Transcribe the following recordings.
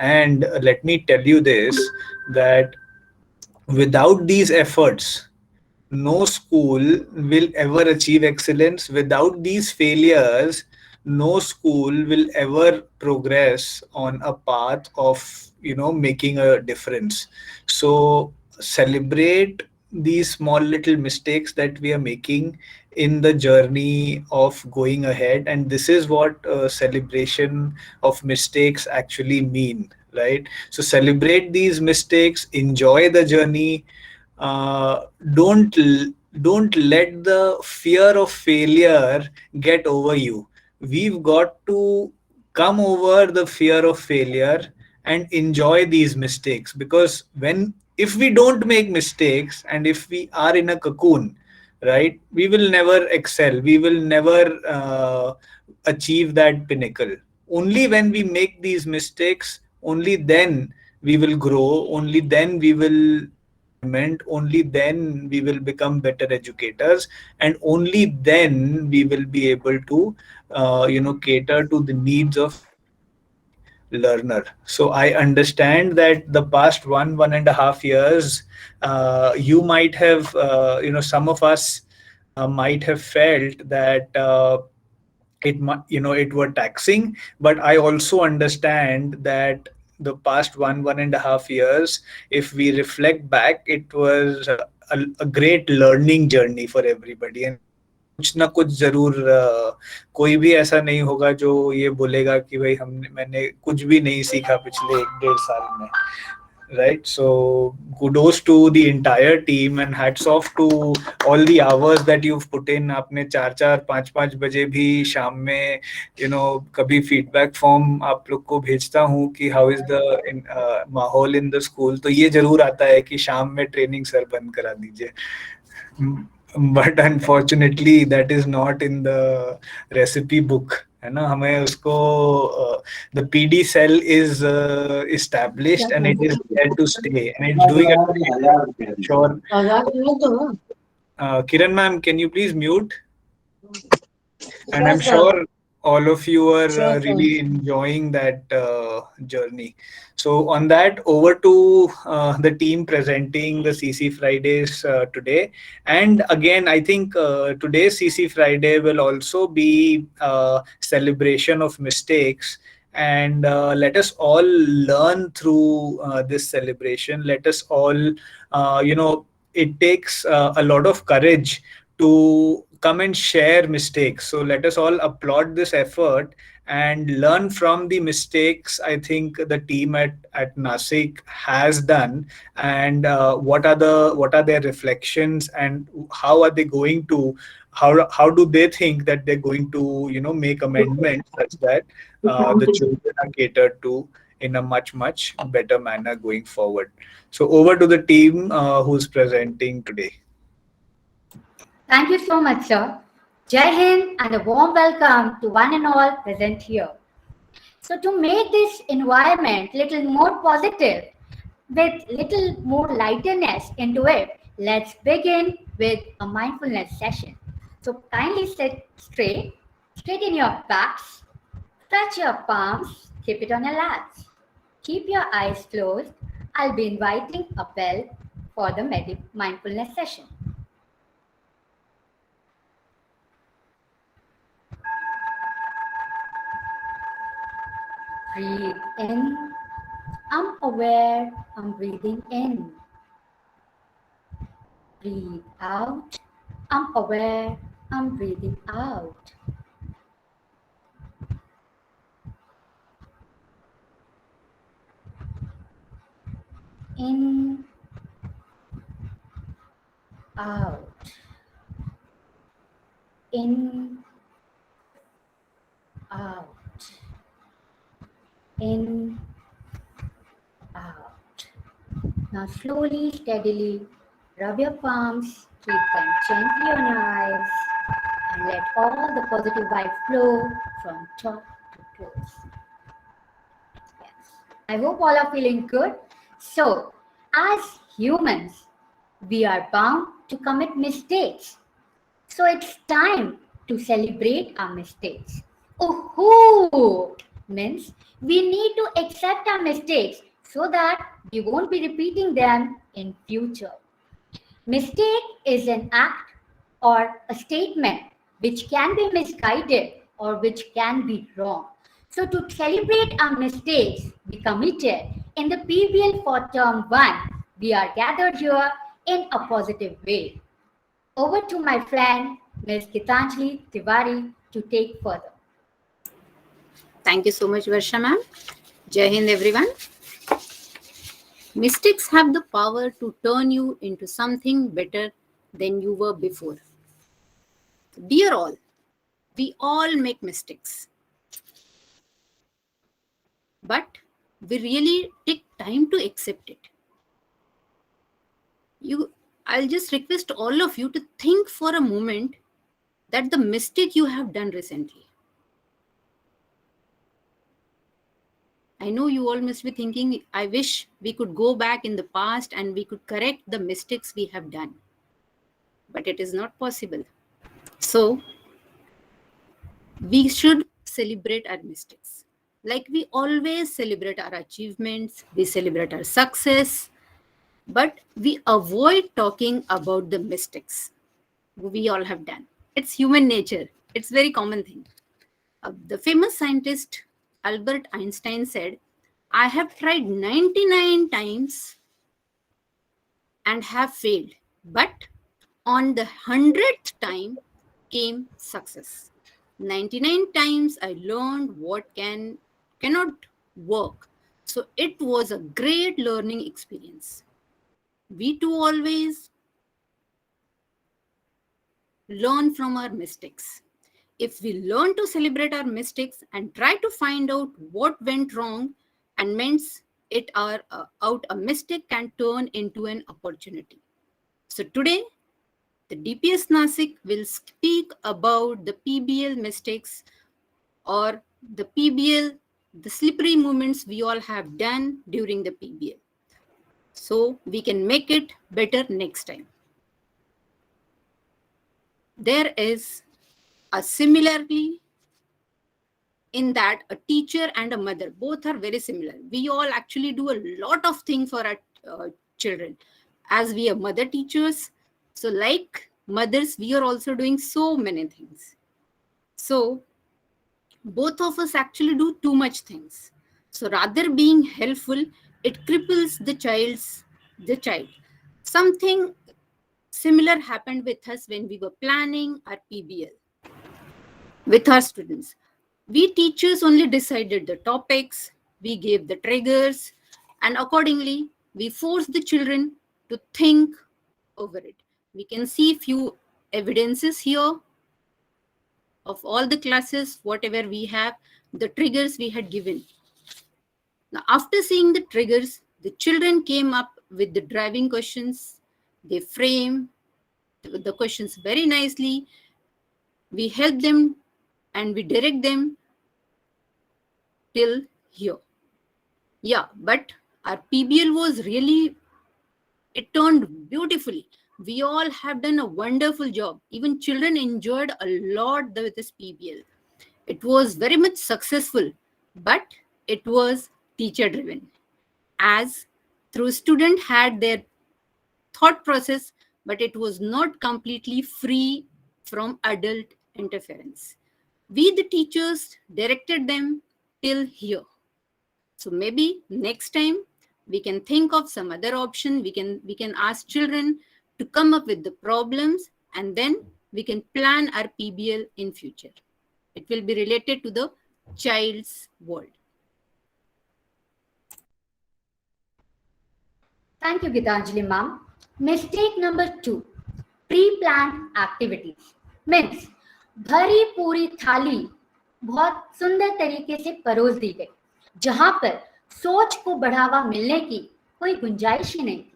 And let me tell you this, that without these efforts, no school will ever achieve excellence. Without these failures, no school will ever progress on a path of making a difference. So celebrate these small little mistakes that we are making in the journey of going ahead, and this is what celebration of mistakes actually mean, right? So celebrate these mistakes, enjoy the journey. uh, don't let the fear of failure get over you. We've got to come over the fear of failure and enjoy these mistakes, because when if we don't make mistakes and if we are in a cocoon, right, we will never excel, we will never achieve that pinnacle. Only when we make these mistakes, only then we will grow, only then we will implement, only then we will become better educators, and only then we will be able to cater to the needs of every learner. So I understand that the past 1.5 years, you might have some of us might have felt that it were taxing, but I also understand that the past 1.5 years, if we reflect back, it was a great learning journey for everybody. And कुछ ना कुछ जरूर कोई भी ऐसा नहीं होगा जो ये बोलेगा कि भाई हमने मैंने कुछ भी नहीं सीखा पिछले 1.5 साल में, right? So kudos to the entire team and hats off to all the hours that you've put in. आपने 4-4 5-5 बजे भी शाम में कभी फीडबैक फॉर्म आप लोग को भेजता हूँ कि हाउ इज द माहौल इन द स्कूल, तो ये जरूर आता है कि शाम में ट्रेनिंग सर बंद करा दीजिए. But unfortunately that is not in the recipe book, है ना. हमें उसको the P D cell is established and it is there to stay and it's doing a great job. Sure. Kiran ma'am, can you please mute? And I'm sure all of you are really enjoying that journey. So on that, over to the team presenting the CC Fridays today. And again, I think today's CC Friday will also be a celebration of mistakes. And let us all learn through this celebration. Let us all, it takes a lot of courage to come and share mistakes. So let us all applaud this effort and learn from the mistakes I think the team at Nasik has done, and what are their reflections, and how are they going to how do they think that they're going to make amendments such that the children are catered to in a much better manner going forward. So over to the team who's presenting today. Thank you so much, sir. Jai Hind and a warm welcome to one and all present here. So to make this environment little more positive, with little more lightness into it, let's begin with a mindfulness session. So kindly sit straighten your backs, stretch your palms, keep it on your laps. Keep your eyes closed. I'll be inviting a bell for the mindfulness session. Breathe in. I'm aware I'm breathing in. Breathe out. I'm aware I'm breathing out. In, out. In, out. In, out. Now slowly, steadily, rub your palms, keep them gently on your eyes, and let all the positive vibe flow from top to toes. Yes. I hope all are feeling good. So, as humans, we are bound to commit mistakes. So it's time to celebrate our mistakes. Ooh! Means we need to accept our mistakes so that we won't be repeating them in future. Mistake is an act or a statement which can be misguided or which can be wrong. So, to celebrate our mistakes, we committed in the PBL for term 1, we are gathered here in a positive way. Over to my friend Ms. Gitanjali Tiwari to take further. Thank you so much, Varsha ma'am. Jai Hind, everyone. Mistakes have the power to turn you into something better than you were before. Dear all, we all make mistakes. But we really take time to accept it. I'll just request all of you to think for a moment that the mistake you have done recently. I know you all must be thinking, I wish we could go back in the past and we could correct the mistakes we have done. But it is not possible. So, we should celebrate our mistakes. Like we always celebrate our achievements, we celebrate our success, but we avoid talking about the mistakes we all have done. It's human nature. It's very common thing. The famous scientist Albert Einstein said, I have tried 99 times and have failed, but on the 100th time came success. 99 times I learned what cannot work. So it was a great learning experience. We too always learn from our mistakes. If we learn to celebrate our mistakes and try to find out what went wrong and means it are out, a mistake can turn into an opportunity. So today, the DPS Nasik will speak about the PBL mistakes or the PBL, the slippery movements we all have done during the PBL. So we can make it better next time. There is a similarly in that a teacher and a mother, both are very similar. We all actually do a lot of things for our children as we are mother teachers. So like mothers, we are also doing so many things. So both of us actually do too much things. So rather being helpful, it cripples the child. Something similar happened with us when we were planning our PBL with our students. We teachers only decided the topics, we gave the triggers, and accordingly, we forced the children to think over it. We can see few evidences here of all the classes, whatever we have, the triggers we had given. Now, after seeing the triggers, the children came up with the driving questions. They frame the questions very nicely. We help them and we direct them till here. Yeah, but our PBL was really, it turned beautifully. We all have done a wonderful job. Even children enjoyed a lot with this PBL. It was very much successful, but it was teacher driven. As through student had their thought process, but it was not completely free from adult interference. We, the teachers, directed them till here. So maybe next time we can think of some other option. We can ask children to come up with the problems and then we can plan our PBL in future. It will be related to the child's world. Thank you, Gitanjali ma'am. Mistake number 2, pre-planned activities. Means भरी पूरी थाली बहुत सुंदर तरीके से परोस दी गई, जहां पर सोच को बढ़ावा मिलने की कोई गुंजाइश ही नहीं थी.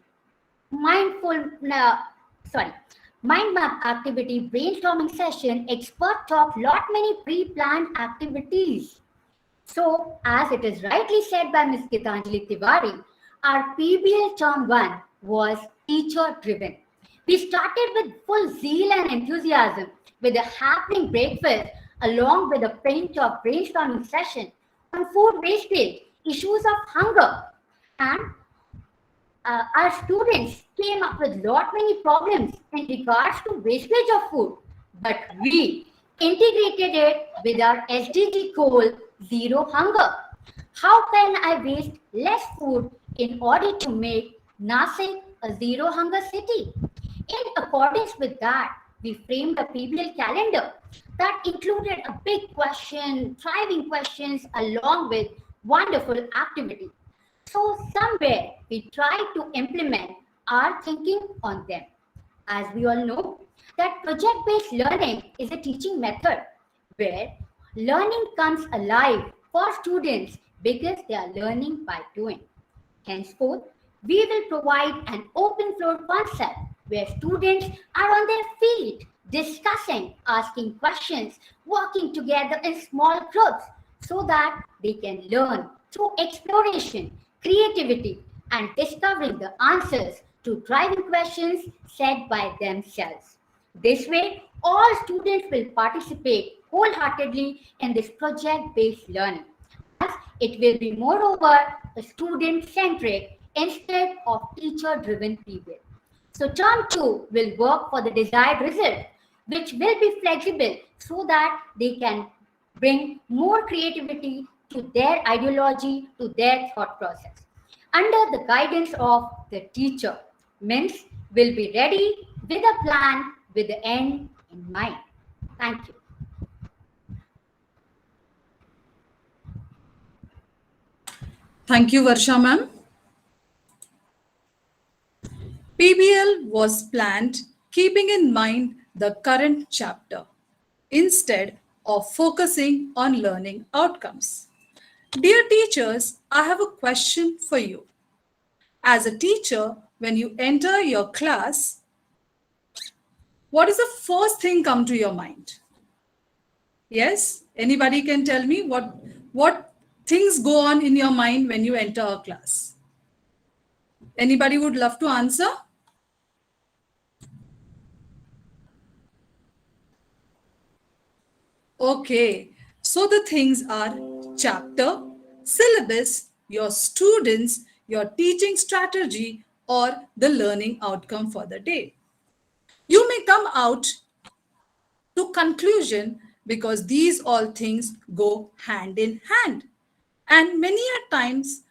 Mind map activity brainstorming session, expert talk, lot many pre-planned activities. So, as it is rightly said by Ms. Gitanjali Tiwari, our PBL term 1 was teacher driven. We started with full zeal and enthusiasm with a happening breakfast along with a print of brainstorming session on food wastage, issues of hunger, and our students came up with lot many problems in regards to wastage of food, but we integrated it with our SDG goal, zero hunger. How can I waste less food in order to make Nasik a zero hunger city? In accordance with that, we framed a PBL calendar that included a big question, thriving questions, along with wonderful activity. So somewhere we try to implement our thinking on them. As we all know, that project-based learning is a teaching method where learning comes alive for students because they are learning by doing. Henceforth, we will provide an open floor concept where students are on their feet, discussing, asking questions, working together in small groups so that they can learn through exploration, creativity, and discovering the answers to driving questions set by themselves. This way, all students will participate wholeheartedly in this project based learning. It will be moreover student centric instead of teacher driven period. So term 2 will work for the desired result, which will be flexible so that they can bring more creativity to their ideology, to their thought process. Under the guidance of the teacher, means will be ready with a plan with the end in mind. Thank you. Thank you, Varsha ma'am. PBL was planned keeping in mind the current chapter instead of focusing on learning outcomes. Dear teachers, I have a question for you. As a teacher, when you enter your class, what is the first thing come to your mind? Yes, anybody can tell me what things go on in your mind when you enter a class? Anybody would love to answer? Okay, so the things are chapter, syllabus, your students, your teaching strategy, or the learning outcome for the day. You may come out to conclusion because these all things go hand in hand and many a times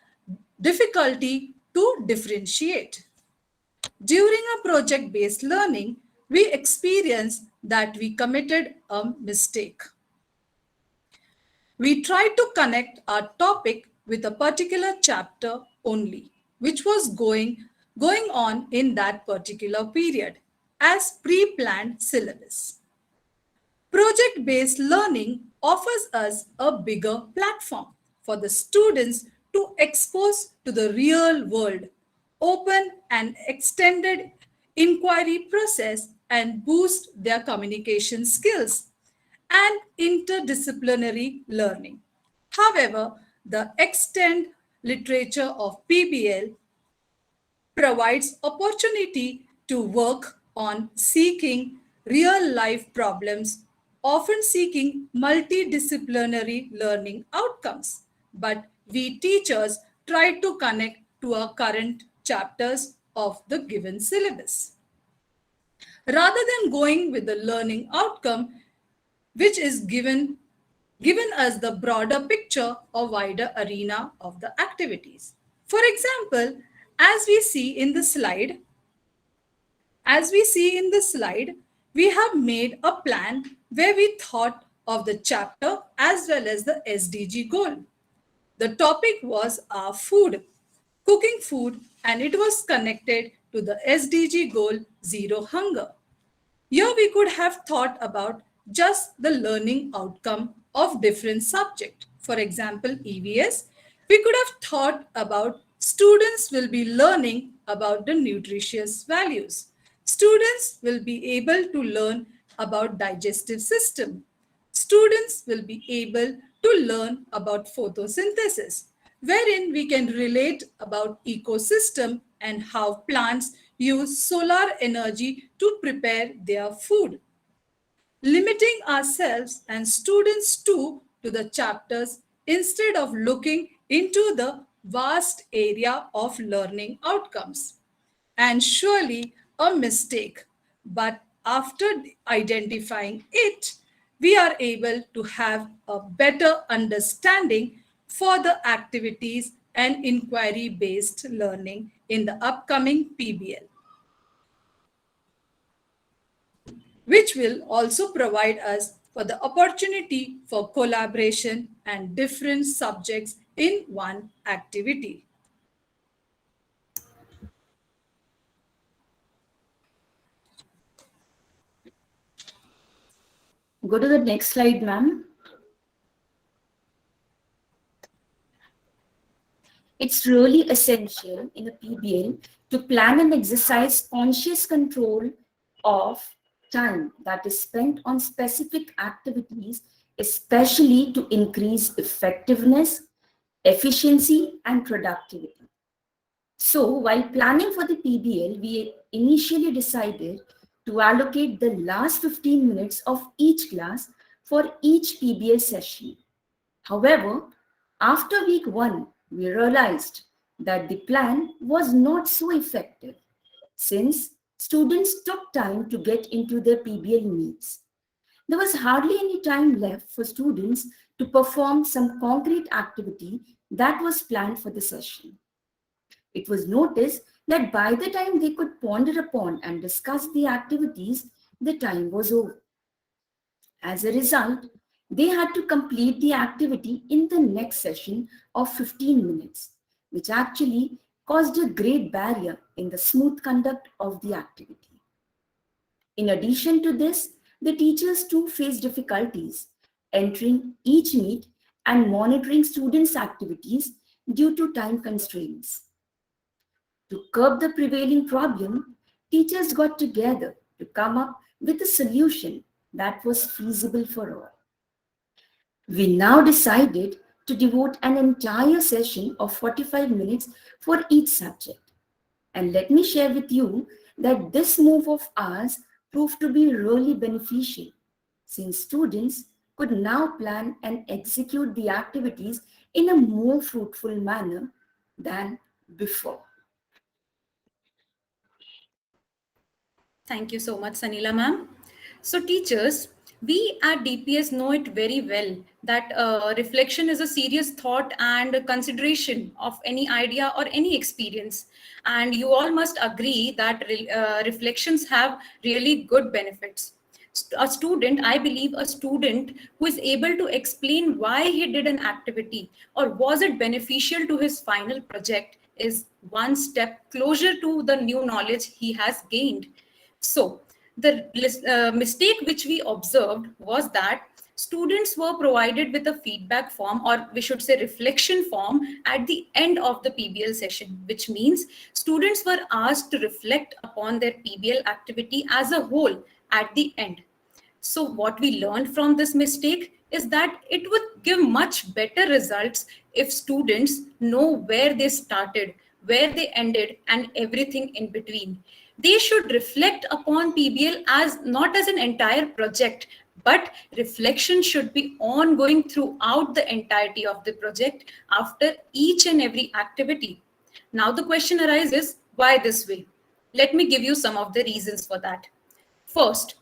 difficulty to differentiate. During a project-based learning, we experience that we committed a mistake. We tried to connect our topic with a particular chapter only, which was going on in that particular period as pre-planned syllabus. Project-based learning offers us a bigger platform for the students to expose to the real world, open an extended inquiry process and boost their communication skills and interdisciplinary learning. However, the extant literature of PBL provides opportunity to work on seeking real life problems, often seeking multidisciplinary learning outcomes. But we teachers try to connect to our current chapters of the given syllabus. Rather than going with the learning outcome, which is given us the broader picture or wider arena of the activities. For example, as we see in the slide, we have made a plan where we thought of the chapter as well as the SDG goal. The topic was our food, cooking food, and it was connected to the SDG goal, zero hunger. Here we could have thought about just the learning outcome of different subject. For example, EVS, we could have thought about students will be learning about the nutritious values. Students will be able to learn about digestive system. Students will be able to learn about photosynthesis, wherein we can relate about ecosystem and how plants use solar energy to prepare their food. Limiting ourselves and students too to the chapters instead of looking into the vast area of learning outcomes. And surely a mistake, but after identifying it, we are able to have a better understanding for the activities and inquiry based learning in the upcoming PBL, which will also provide us for the opportunity for collaboration and different subjects in one activity. Go to the next slide, ma'am. It's really essential in a PBL to plan and exercise conscious control of time that is spent on specific activities, especially to increase effectiveness, efficiency, and productivity. So, while planning for the PBL, we initially decided to allocate the last 15 minutes of each class for each PBL session. However, after week 1, we realized that the plan was not so effective since students took time to get into their PBL needs. There was hardly any time left for students to perform some concrete activity that was planned for the session. It was noticed that by the time they could ponder upon and discuss the activities, the time was over. As a result, they had to complete the activity in the next session of 15 minutes, which actually caused a great barrier in the smooth conduct of the activity. In addition to this, the teachers too faced difficulties entering each meet and monitoring students' activities due to time constraints. To curb the prevailing problem, teachers got together to come up with a solution that was feasible for all. We now decided to devote an entire session of 45 minutes for each subject. And let me share with you that this move of ours proved to be really beneficial since students could now plan and execute the activities in a more fruitful manner than before. Thank you so much, Sanila ma'am. So teachers, we at DPS know it very well that reflection is a serious thought and consideration of any idea or any experience. And you all must agree that reflections have really good benefits. A student, I believe a student who is able to explain why he did an activity or was it beneficial to his final project is one step closer to the new knowledge he has gained. So the mistake which we observed was that students were provided with a feedback form, or we should say reflection form, at the end of the PBL session, which means students were asked to reflect upon their PBL activity as a whole at the end. So what we learned from this mistake is that it would give much better results if students know where they started, where they ended, and everything in between. They should reflect upon PBL as not as an entire project, but reflection should be ongoing throughout the entirety of the project after each and every activity. Now the question arises, why this way? Let me give you some of the reasons for that. First,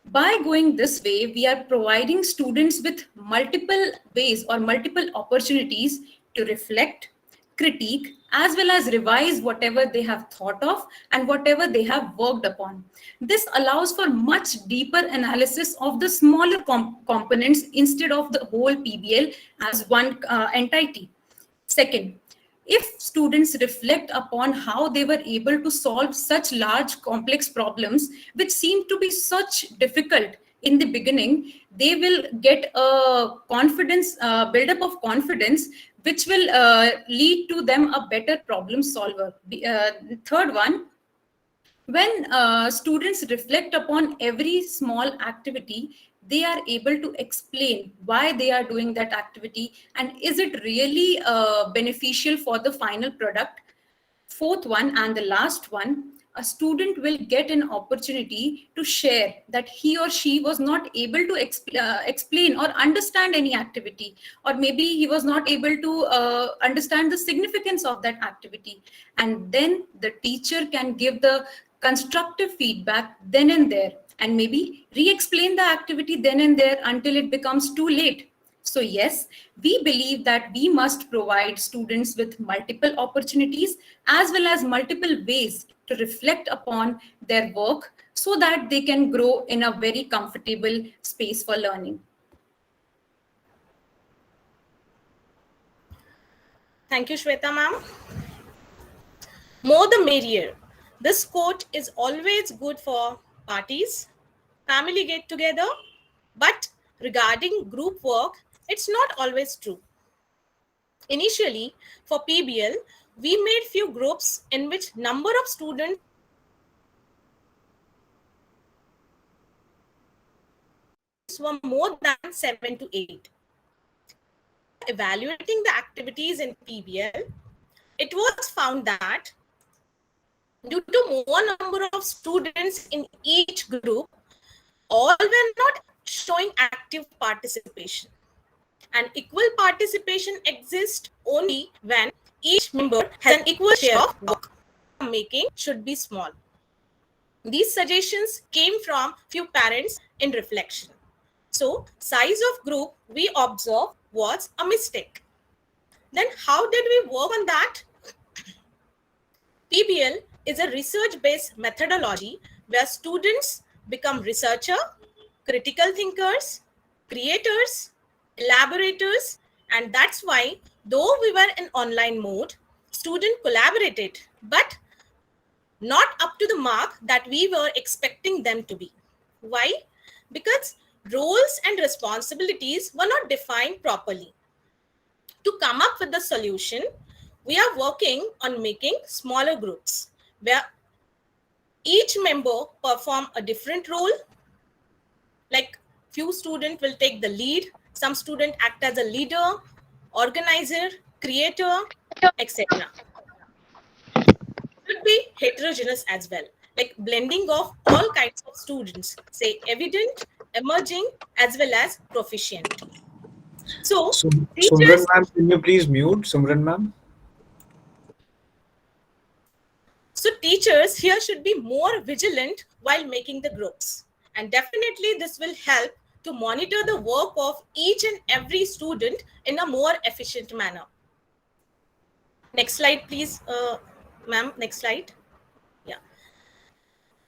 by going this way, we are providing students with multiple ways or multiple opportunities to reflect, critique, as well as revise whatever they have thought of and whatever they have worked upon. This allows for much deeper analysis of the smaller components instead of the whole PBL as one entity. Second, if students reflect upon how they were able to solve such large complex problems which seem to be such difficult in the beginning, they will get a confidence buildup of confidence which will lead to them a better problem solver. The third one, when students reflect upon every small activity, they are able to explain why they are doing that activity and is it really beneficial for the final product. Fourth one and the last one, a student will get an opportunity to share that he or she was not able to explain or understand any activity, or maybe he was not able to understand the significance of that activity. And then the teacher can give the constructive feedback then and there, and maybe re-explain the activity then and there until it becomes too late. So yes, we believe that we must provide students with multiple opportunities as well as multiple ways to reflect upon their work so that they can grow in a very comfortable space for learning. Thank you, Shweta ma'am. More the merrier. This quote is always good for parties, family get together, but regarding group work, it's not always true. Initially, for PBL, we made few groups in which number of students were more than 7 to 8. Evaluating the activities in PBL, it was found that due to more number of students in each group, all were not showing active participation. And equal participation exists only when each member has an equal share of work. Making should be small. These suggestions came from few parents in reflection. So, size of group we observe was a mistake. Then how did we work on that? PBL is a research-based methodology where students become researchers, critical thinkers, creators, elaborators, and that's why though we were in online mode, students collaborated, but not up to the mark that we were expecting them to be. Why? Because roles and responsibilities were not defined properly. To come up with the solution, we are working on making smaller groups where each member perform a different role. Like few students will take the lead, some student act as a leader, organizer, creator, etc. Should be heterogeneous as well, like blending of all kinds of students, say evident, emerging, as well as proficient. So Sumran teachers ma'am, can you please mute Sumran ma'am? So teachers here should be more vigilant while making the groups. And definitely this will help to monitor the work of each and every student in a more efficient manner. Next slide, please, ma'am. Next slide. Yeah.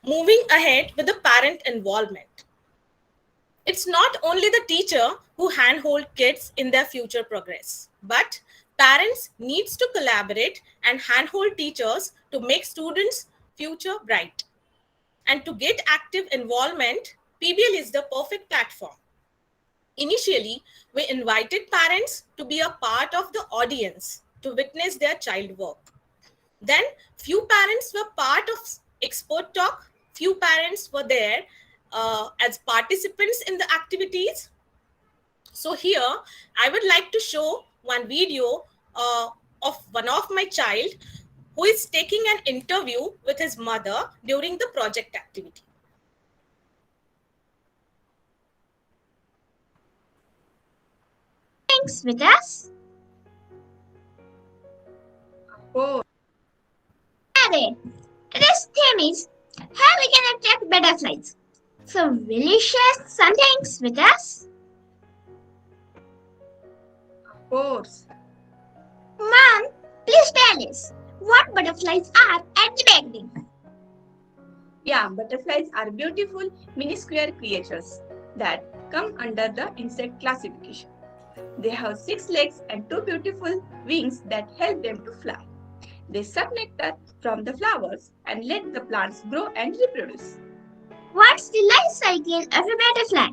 Moving ahead with the parent involvement. It's not only the teacher who handhold kids in their future progress, but parents needs to collaborate and handhold teachers to make students' future bright. And to get active involvement, PBL is the perfect platform. Initially, we invited parents to be a part of the audience to witness their child work. Then, few parents were part of expert talk, few parents were there as participants in the activities. So here, I would like to show one video of one of my child who is taking an interview with his mother during the project activity. Thanks with us. Oh, Array. Today's theme is how we can attract butterflies. So will you share some things with us? of course. Mom, please tell us what butterflies are at the beginning. Yeah, butterflies are beautiful mini square creatures that come under the insect classification. They have 6 legs and 2 beautiful wings that help them to fly. They suck nectar from the flowers and let the plants grow and reproduce. What's the life cycle of a butterfly?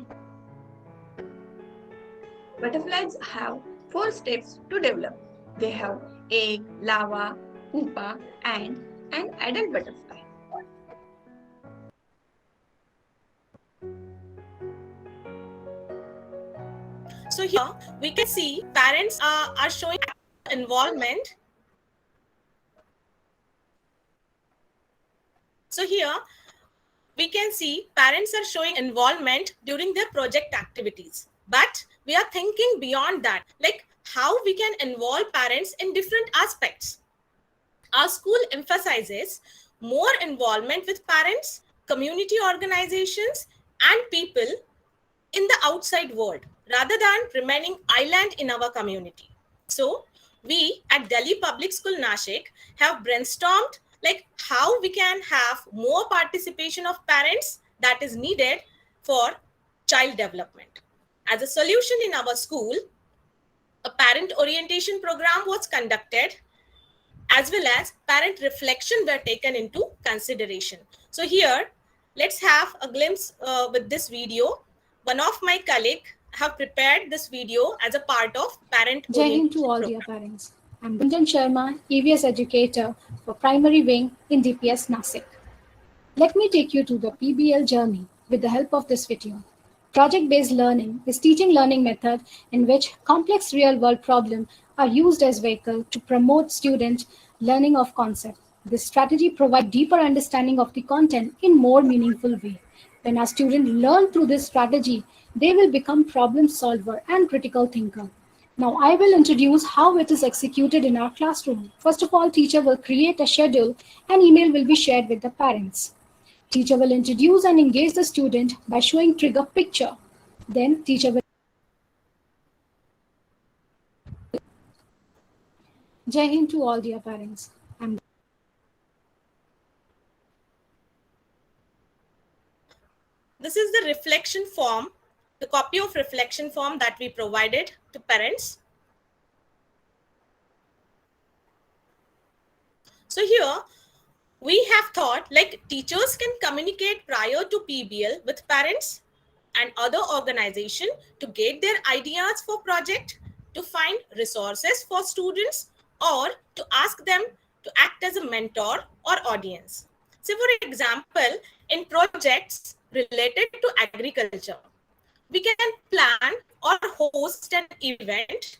Butterflies have 4 steps to develop. They have egg, larva, pupa, and an adult butterfly. So here we can see parents are showing involvement. So here we can see parents are showing involvement during their project activities. But we are thinking beyond that, like how we can involve parents in different aspects. Our school emphasizes more involvement with parents, community organizations, and people in the outside world rather than remaining island in our community. So we at Delhi Public School Nashik have brainstormed like how we can have more participation of parents that is needed for child development. As a solution in our school, a parent orientation program was conducted as well as parent reflection were taken into consideration. So here, let's have a glimpse with this video. One of my colleagues have prepared this video as a part of parent Jai Hind to orientation all dear program. parents. I'm Gunjan Sharma, EVS educator for primary wing in DPS Nasik. Let me take you to the PBL journey with the help of this video. Project-based learning is teaching learning method in which complex real-world problems are used as vehicle to promote student learning of concept. This strategy provides deeper understanding of the content in more meaningful way. When our students learn through this strategy, they will become problem solver and critical thinker. Now I will introduce how it is executed in our classroom. First of all, teacher will create a schedule and email will be shared with the parents. Teacher will introduce and engage the student by showing trigger picture. Then teacher will Jai Hind to all dear parents. This is the reflection form, the copy of reflection form that we provided to parents. So here we have thought like teachers can communicate prior to PBL with parents and other organization to get their ideas for project, to find resources for students, or to ask them to act as a mentor or audience. So for example, in projects related to agriculture, we can plan or host an event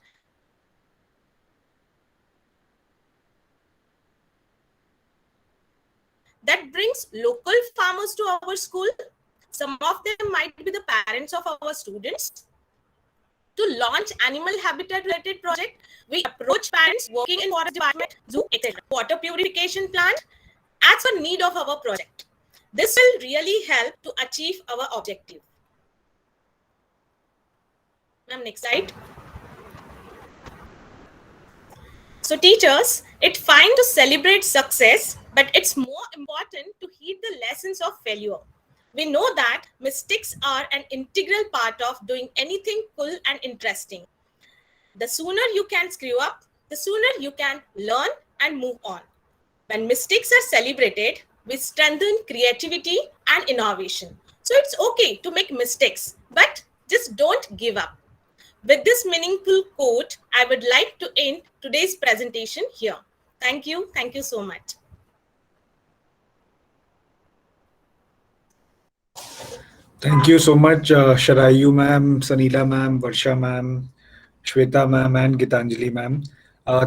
that brings local farmers to our school. Some of them might be the parents of our students. To launch animal habitat related project, we approach parents working in forest department, zoo, etc. Water purification plant as per need of our project. This will really help to achieve our objective. Ma'am, next slide. So teachers, it's fine to celebrate success, but it's more important to heed the lessons of failure. We know that mistakes are an integral part of doing anything cool and interesting. The sooner you can screw up, the sooner you can learn and move on. When mistakes are celebrated, we strengthen creativity and innovation. So it's okay to make mistakes, but just don't give up. With this meaningful quote, I would like to end today's presentation here. Thank you. Thank you so much. Thank you so much, Sharayu ma'am, Sanila ma'am, Varsha ma'am, Shweta ma'am, and Gitanjali ma'am.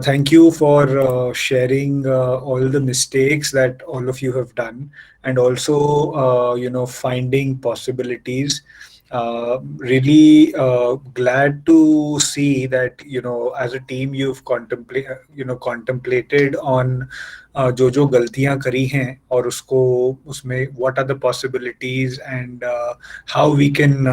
Thank you for sharing all the mistakes that all of you have done, and also, finding possibilities. Really glad to see that, as a team you've contemplated on जो गलतियां करी हैं और उसको उसमें what are the possibilities and how we can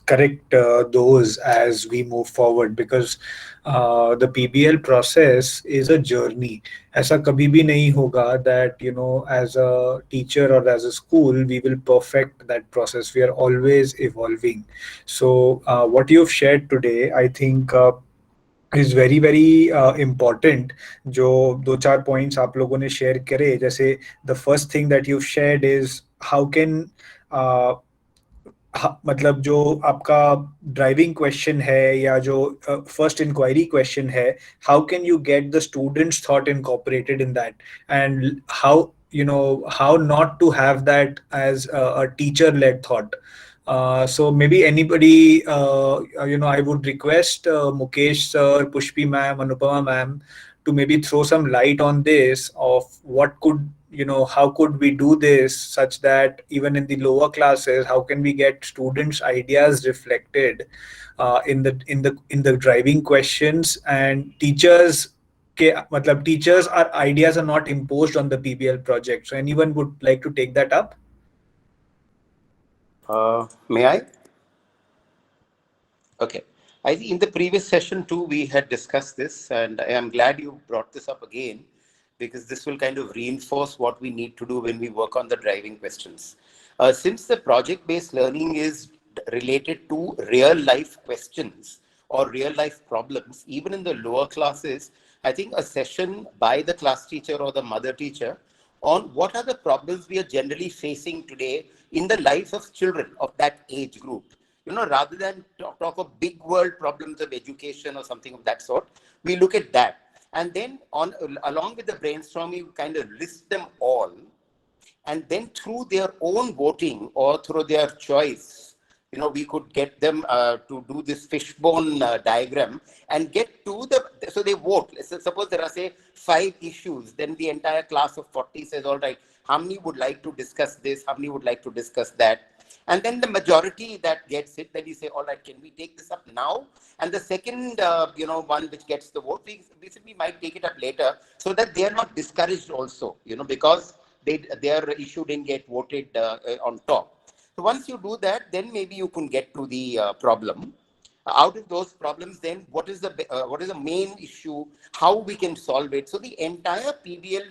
correct those as we move forward, because the PBL process is a journey. ऐसा कभी भी नहीं होगा that, as a teacher or as a school we will perfect that process. We are always evolving. So what you've shared today, I think is very very important. जो दो चार points आप लोगों ने शेयर करे, जैसे the first thing that you shared is how can, मतलब जो आपका ड्राइविंग क्वेश्चन है या जो फर्स्ट इंक्वायरी क्वेश्चन है, how can you get the students thought incorporated in that, and how not to have that as a teacher led thought. So maybe anybody, I would request Mukesh sir, Pushpi ma'am, Anupama ma'am to maybe throw some light on this of what could, how could we do this such that even in the lower classes, how can we get students' ideas reflected in the driving questions, and teachers के मतलब teachers our ideas are not imposed on the PBL project. So anyone would like to take that up? May I? Okay. I think in the previous session too, we had discussed this, and I am glad you brought this up again, because this will kind of reinforce what we need to do when we work on the driving questions. Since the project-based learning is related to real-life questions or real-life problems, even in the lower classes, I think a session by the class teacher or the mother teacher on what are the problems we are generally facing today in the lives of children of that age group. Rather than talk of big world problems of education or something of that sort, we look at that. And then along with the brainstorming, you kind of list them all. And then through their own voting or through their choice, we could get them to do this fishbone diagram and get to so they vote. Suppose there are, say, 5 issues, then the entire class of 40 says, all right, how many would like to discuss this? How many would like to discuss that? And then the majority that gets it, then you say, all right, can we take this up now? And the second, one which gets the vote, we might take it up later, so that they are not discouraged also, because their issue didn't get voted on top. So once you do that, then maybe you can get to the problem. Out of those problems, then what is the main issue? How we can solve it? So the entire PBL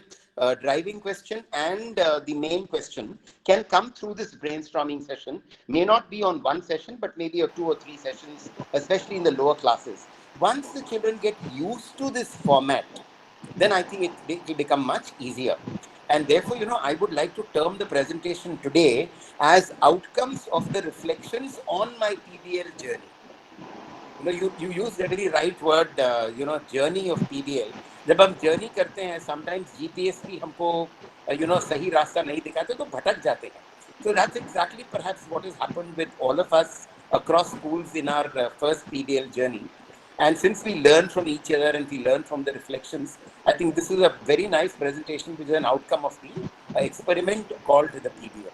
driving question and the main question can come through this brainstorming session. May not be on one session, but maybe 2 or 3 sessions, especially in the lower classes. Once the children get used to this format, then I think it will become much easier. And therefore, I would like to term the presentation today as outcomes of the reflections on my PBL journey. You use the very right word, journey of PBL. जब हम journey करते हैं, sometimes GPS भी हमको, सही रास्ता नहीं दिखाते, तो भटक जाते हैं. So that's exactly perhaps what has happened with all of us across schools in our first PBL journey. And since we learn from each other and we learn from the reflections, I think this is a very nice presentation, which is an outcome of the experiment called the PBL.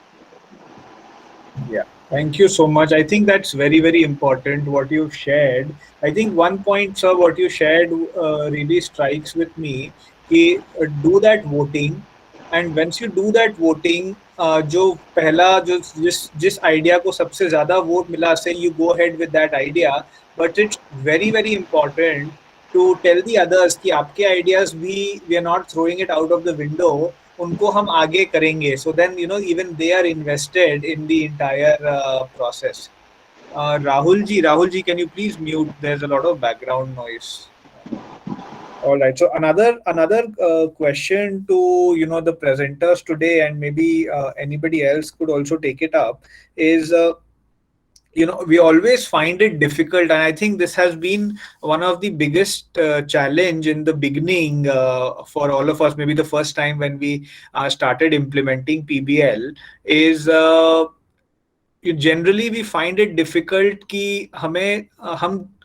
Yeah, thank you so much. I think that's very, very important what you've shared. I think one point, sir, what you shared really strikes with me. कि do that voting, and once you do that voting, जो पहला जो जिस idea को सबसे ज़्यादा vote मिला, say you go ahead with that idea, but it's very, very important to tell the others कि आपके ideas we are not throwing it out of the window. उनको हम आगे करेंगे. So then even they are invested in the entire process. Rahul ji, can you please mute? There's a lot of background noise. All right. So another question to the presenters today, and maybe anybody else could also take it up, is we always find it difficult, and I think this has been one of the biggest challenge in the beginning for all of us, maybe the first time when we started implementing PBL, is generally we find it difficult कि हम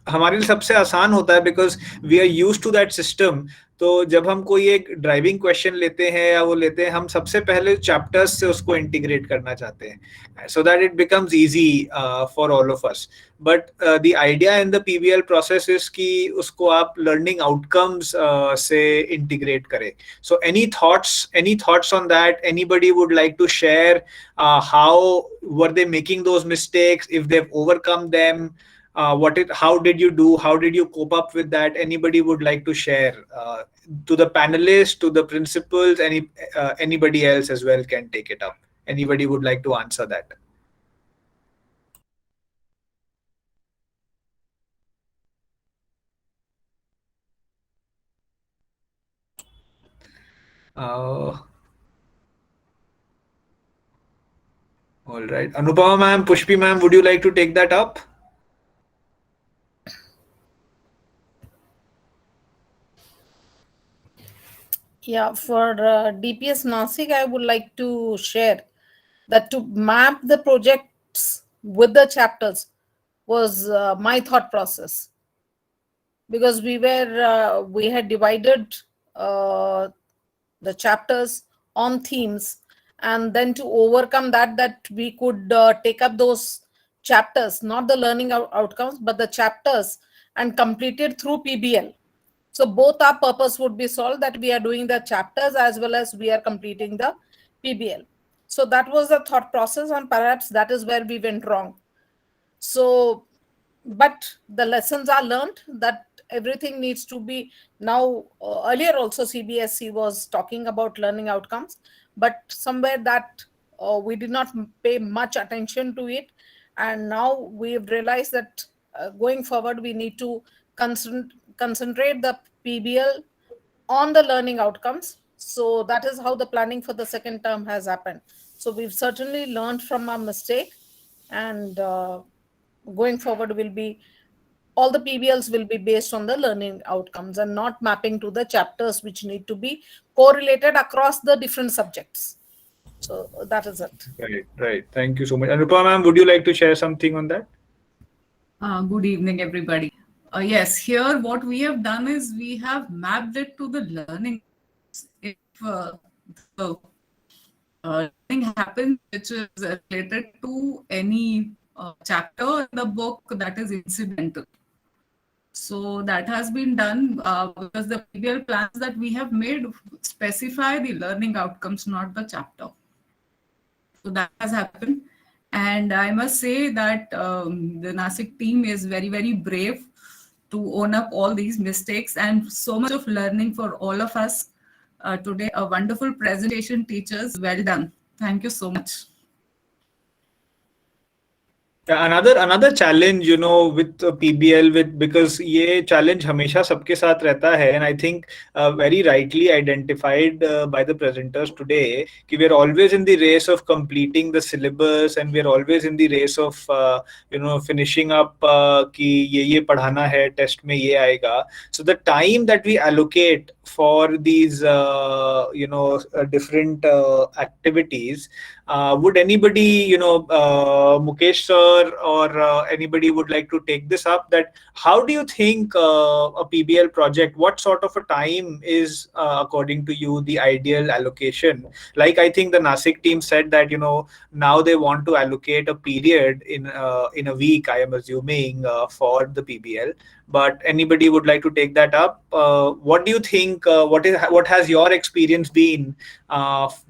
हमारे लिए सबसे आसान होता है because we are use to that system. तो जब हम कोई एक ड्राइविंग क्वेश्चन लेते हैं या वो लेते हैं, हम सबसे पहले चैप्टर्स से उसको इंटीग्रेट करना चाहते हैं so that it becomes easy for all of us. But the idea in the PBL process is कि उसको आप लर्निंग आउटकम्स से इंटीग्रेट करें. So any thoughts on that? Anybody would like to share how were they making those mistakes, if they've overcome them, how did you do, how did you cope up with that? Anybody would like to share to the panelists, to the principals, anybody else as well can take it up. Anybody would like to answer that? All right. Anupama ma'am, Pushpi ma'am, would you like to take that up? Yeah, for DPS Nasik, I would like to share that to map the projects with the chapters was my thought process, because we had divided the chapters on themes, and then to overcome that we could take up those chapters, not the learning outcomes, but the chapters, and complete it through PBL. So both our purpose would be solved, that we are doing the chapters as well as we are completing the PBL. So that was the thought process, and perhaps that is where we went wrong. So, but the lessons are learned, that everything needs to be now. Earlier also CBSE was talking about learning outcomes, but somewhere that we did not pay much attention to it, and now we've realized that going forward we need to concentrate the PBL on the learning outcomes. So that is how the planning for the second term has happened. So we've certainly learned from our mistake, and going forward will be, all the PBLs will be based on the learning outcomes and not mapping to the chapters, which need to be correlated across the different subjects. So that is it. Right, right. Thank you so much. Anupama ma'am, would you like to share something on that? Good evening, everybody. Yes, here what we have done is we have mapped it to the learning. If the learning happens, which is related to any chapter in the book that is incidental. So that has been done because the PBL plans that we have made specify the learning outcomes, not the chapter. So that has happened. And I must say that the Nasik team is very, very brave to own up all these mistakes, and so much of learning for all of us today. A wonderful presentation, teachers. Well done. Thank you so much. Yeah, another challenge, with PBL, with because ये challenge हमेशा सबके साथ रहता है, and I think very rightly identified by the presenters today कि we are always in the race of completing the syllabus, and we are always in the race of finishing up कि ये पढ़ाना है, test में ये आएगा. So the time that we allocate for these different activities, would anybody, Mukesh sir or anybody would like to take this up? That how do you think a PBL project, what sort of a time is, according to you, the ideal allocation? Like I think the Nasik team said that now they want to allocate a period in a week, I am assuming, for the PBL. But anybody would like to take that up? What do you think? What has your experience been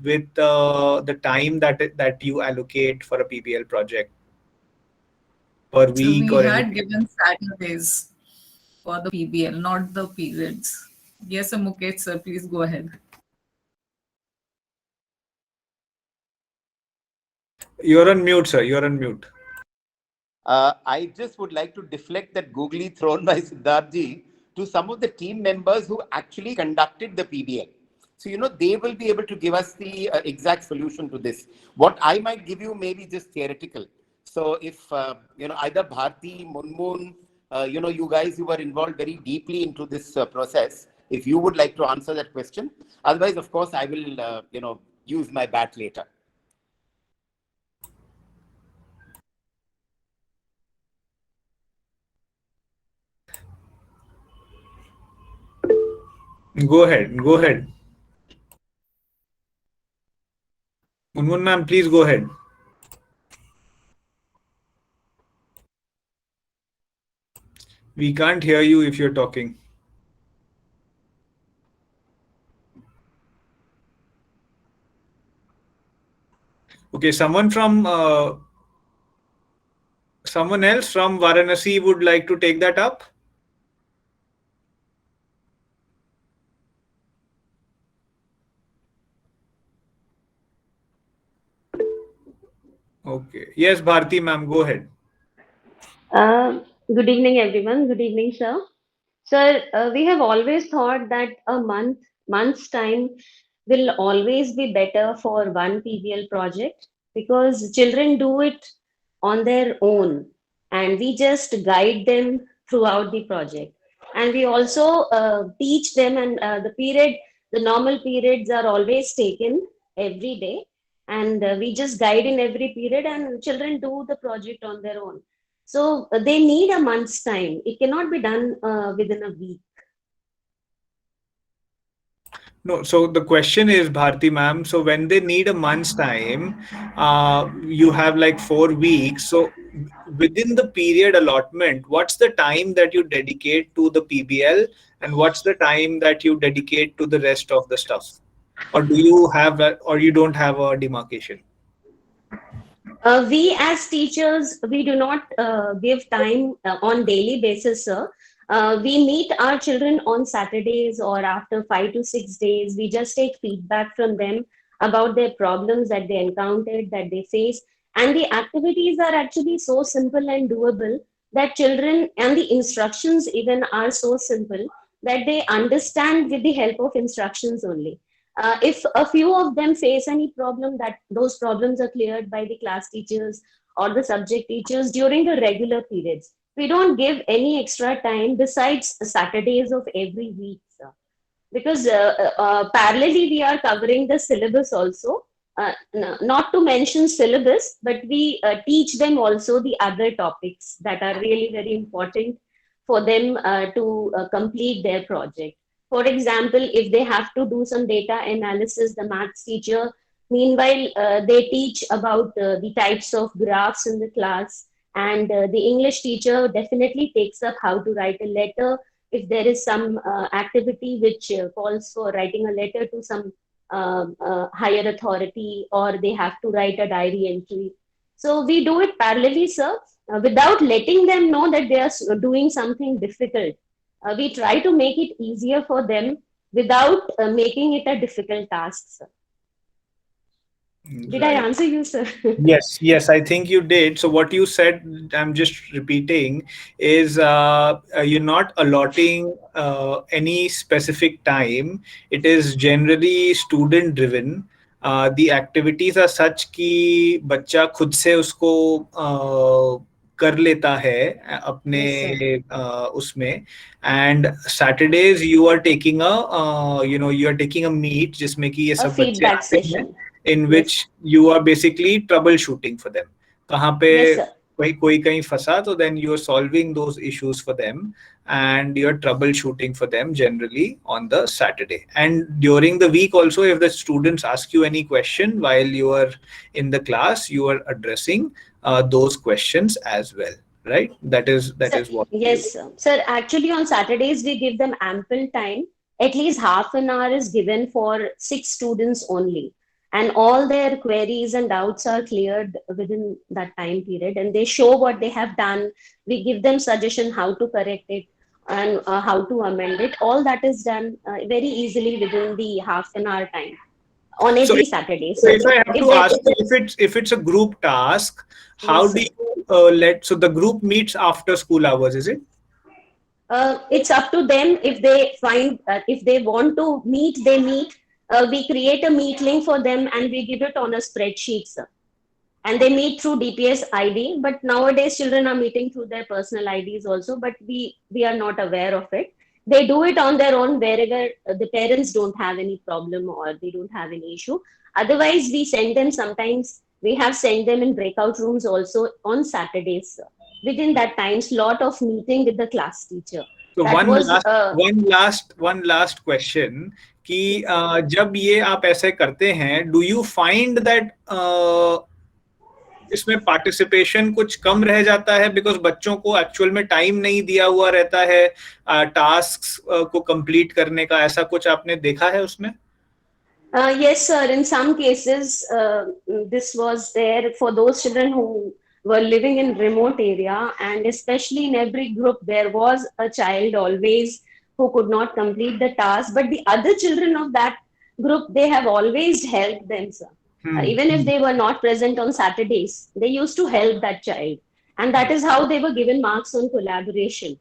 with the time that you allocate for a PBL project per So week we or had anything? given Saturdays for the PBL, not the periods. Yes, Mukesh sir, please go ahead. You're on mute, sir. You're on mute. I just would like to deflect that googly thrown by Siddharthji to some of the team members who actually conducted the PBL. So, they will be able to give us the exact solution to this. What I might give you may be just theoretical. So if, either Bharti, Munmun, you guys who were involved very deeply into this process, if you would like to answer that question. Otherwise, of course, I will, use my bat later. Go ahead. Go ahead. Munmun ma'am, please go ahead. We can't hear you if you're talking. Okay, someone else from Varanasi would like to take that up. Okay. Yes, Bharti ma'am, go ahead. Good evening, everyone. Good evening, sir. Sir, we have always thought that a month's time will always be better for one PBL project because children do it on their own, and we just guide them throughout the project. And we also teach them, and the normal periods are always taken every day, and we just guide in every period, and children do the project on their own. So they need a month's time. It cannot be done within a week. No, so the question is, Bharti ma'am, so when they need a month's time, you have like 4 weeks. So within the period allotment, what's the time that you dedicate to the PBL and what's the time that you dedicate to the rest of the stuff? Or do you have or you don't have a demarcation? We as teachers, we do not give time on daily basis, sir. We meet our children on Saturdays or after 5 to 6 days. We just take feedback from them about their problems that they encountered, that they face. And the activities are actually so simple and doable that children and the instructions even are so simple that they understand with the help of instructions only. If a few of them face any problem, that those problems are cleared by the class teachers or the subject teachers during the regular periods. We don't give any extra time besides Saturdays of every week, sir. Because parallelly we are covering the syllabus also. Not to mention syllabus, but we teach them also the other topics that are really very important for them to complete their project. For example, if they have to do some data analysis, the maths teacher, meanwhile, they teach about the types of graphs in the class, and the English teacher definitely takes up how to write a letter if there is some activity which calls for writing a letter to some higher authority, or they have to write a diary entry. So we do it parallelly, sir, without letting them know that they are doing something difficult. We try to make it easier for them without making it a difficult task, sir. Did I Right. answer you, sir? Yes, yes, I think you did. So what you said, I'm just repeating, is you're not allotting any specific time. It is generally student driven. The activities are such कि बच्चा खुद से उसको कर लेता है अपने Yes, sir. उसमें. And Saturdays you are taking a you are taking a meet जिसमें कि ये A सब बच्चे feedback आते हैं, session. in Yes, which you are basically troubleshooting for them. कहाँ पे yes, sir. कोई कहीं फंसा, तो then you are solving those issues for them and you're troubleshooting for them generally on the Saturday. And during the week also, if the students ask you any question while you are in the class, you are addressing those questions as well, right? That is what you Yes, sir. Sir, actually on Saturdays we give them ample time. At least half an hour is given for 6 students only. And all their queries and doubts are cleared within that time period. And they show what they have done. We give them suggestion how to correct it and how to amend it. All that is done very easily within the half an hour time on So every if, Saturday. so So if I have if to there, ask you, if it's a group task, how yes, do sir. you so the group meets after school hours, is it? It's up to them. If they find if they want to meet, they meet. We create a meet link for them and we give it on a spreadsheet, sir. And they meet through DPS ID. But nowadays, children are meeting through their personal IDs also. But we are not aware of it. They do it on their own wherever the parents don't have any problem or they don't have any issue. Otherwise, we send them sometimes. We have sent them in breakout rooms also on Saturdays, sir. Within that time slot of meeting with the class teacher. So That one was last one last question कि जब ये आप ऐसे करते हैं, do you find that इसमें participation कुछ कम रह जाता है बिकॉज बच्चों को एक्चुअल में टाइम नहीं दिया हुआ रहता है टास्क को कंप्लीट करने का, ऐसा कुछ आपने देखा है उसमें? Yes, sir. In some cases, this was there for those children who were living in remote area, and especially in every group, there was a child always who could not complete the task. But the other children of that group, they have always helped them, sir. Even if they were not present on Saturdays, they used to help that child, and that is how they were given marks on collaboration.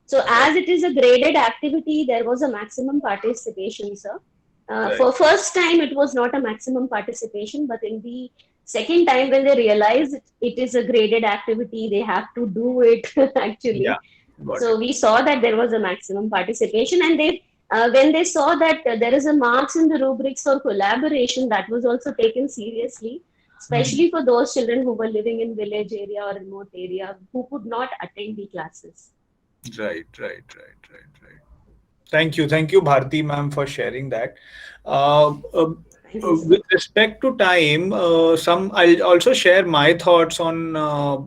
So, as it is a graded activity, there was a maximum participation, sir. Right. For first time, it was not a maximum participation, but in the second time, when they realized it is a graded activity, they have to do it Yeah, actually. got So it. we saw that there was a maximum participation, and they when they saw that there is a marks in the rubrics for collaboration, that was also taken seriously, especially for those children who were living in village area or remote area who could not attend the classes. Right, right, right, right, right. Thank you, Bharti ma'am, for sharing that. Uh, uh, Thank you, sir. with respect to time, some I'll also share my thoughts on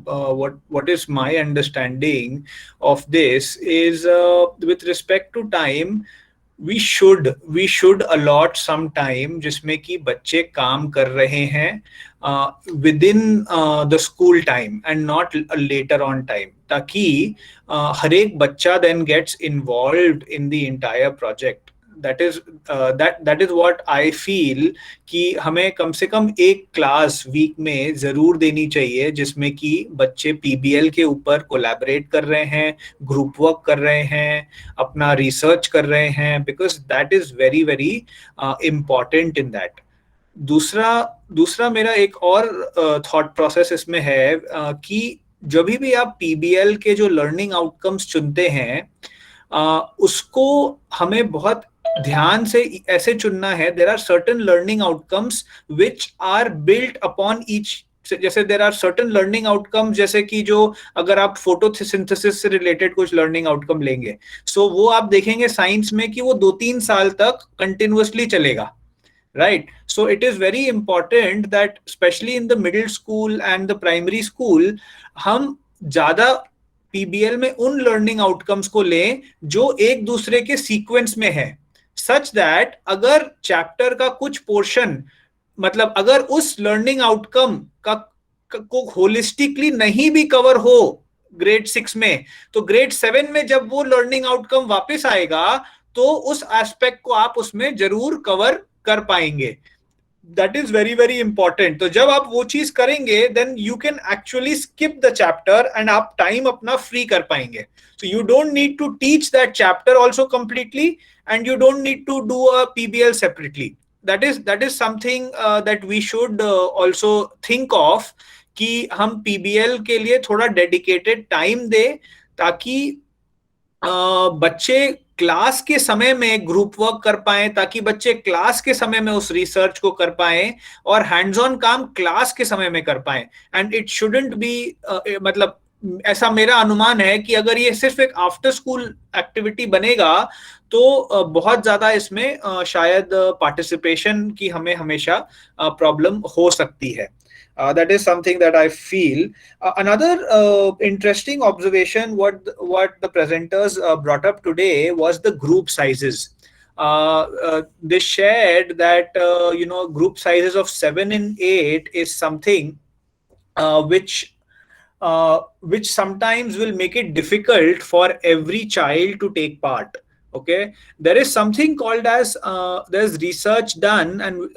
what is my understanding of this. Is with respect to time, we should allot some time जिसमें कि बच्चे काम कर रहे हैं within the school time and not a later on time, ताकि हर एक बच्चा then gets involved in the entire project. That is what I feel कि हमें कम से कम एक क्लास वीक में जरूर देनी चाहिए जिसमें कि बच्चे पीबीएल के ऊपर कोलैबोरेट कर रहे हैं, ग्रुप वर्क कर रहे हैं, अपना रिसर्च कर रहे हैं, because that is very very important in that. दूसरा दूसरा मेरा एक और थॉट प्रोसेस इसमें है कि जब भी आप पीबीएल के जो लर्निंग आउटकम्स चुनते हैं उसको हमें बहुत ध्यान से ऐसे चुनना है. There are certain learning outcomes which are built upon each. जैसे there are certain learning outcomes, जैसे कि जो अगर आप फोटोसिंथेसिस से रिलेटेड कुछ लर्निंग आउटकम लेंगे, सो वो आप देखेंगे साइंस में कि वो 2-3 साल तक कंटिन्यूअसली चलेगा, right? So it is very important that especially in the middle school and the primary school हम ज्यादा पीबीएल में उन लर्निंग आउटकम्स को लें जो एक दूसरे के सीक्वेंस में है, सच दैट अगर चैप्टर का कुछ पोर्शन, मतलब अगर उस लर्निंग आउटकम को होलिस्टिकली नहीं भी कवर हो ग्रेड 6 में, तो ग्रेड 7 में जब वो लर्निंग आउटकम वापस आएगा तो उस एस्पेक्ट को आप उसमें जरूर कवर कर पाएंगे. That is very very important. तो जब आप वो चीज करेंगे then you can actually skip the chapter and आप टाइम अपना फ्री कर पाएंगे. So you don't need to teach that chapter also completely, and you don't need to do a PBL separately. That is something that we should also think of कि हम PBL के लिए थोड़ा dedicated time दें ताकि बच्चे class के समय में ग्रुप वर्क कर पाए, ताकि बच्चे क्लास के समय में उस रिसर्च को कर पाए और हैंड्स ऑन काम क्लास के समय में कर पाए. एंड इट शुडंट बी, मतलब ऐसा मेरा अनुमान है कि अगर ये सिर्फ एक आफ्टर स्कूल एक्टिविटी बनेगा तो बहुत ज्यादा इसमें शायद पार्टिसिपेशन की हमें हमेशा प्रॉब्लम हो सकती है. That is something that I feel. Another interesting observation what the presenters brought up today was the group sizes. They shared that group sizes of 7 and 8 is something which sometimes will make it difficult for every child to take part. Okay, there is something called as there's research done, and